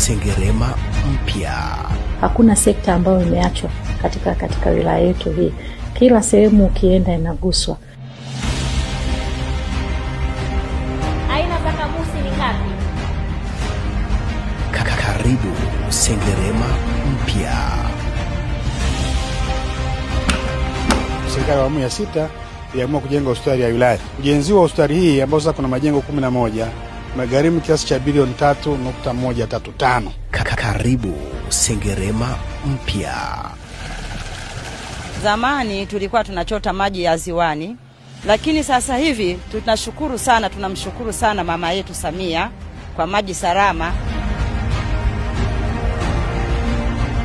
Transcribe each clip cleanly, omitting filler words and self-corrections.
Sengerema mpya. Hakuna sekta ambayo imeachwa katika wilaya yetu hii. Kila sehemu ukienda inaguswa. Aina za kamusi ni ngapi? Karibu Sengerema mpya. Serikali ya awamu ya 6 iliamua kujenga hospitali ya wilaya. Ujenzi wa hospitali hii ambao sasa kuna majengo 11 umegharimu kiasi cha bilioni 3.135. Karibu Sengerema mpya. Zamani tulikuwa tunachota maji ya ziwani, lakini sasa hivi tunamshukuru sana mama yetu Samia kwa maji salama.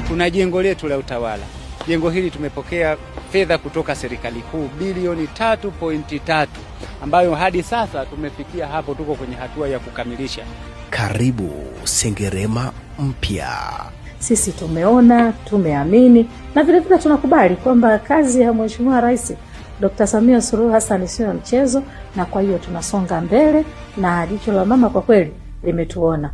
Tuna jengo letu la utawala. Jengo hili tumepokea fedha kutoka serikali kuu bilioni 3.3 ambayo hadi sasa tumefikia hapo, tuko kwenye hatua ya kukamilisha. Karibu Sengerema mpya. Sisi tumeona, tumeamini na vile vile tunakubali kwamba kazi ya Mheshimiwa Rais Dr. Samia Suluhu Hassan sio mchezo, na kwa hiyo tunasonga mbele na jicho la mama kwa kweli limetuona.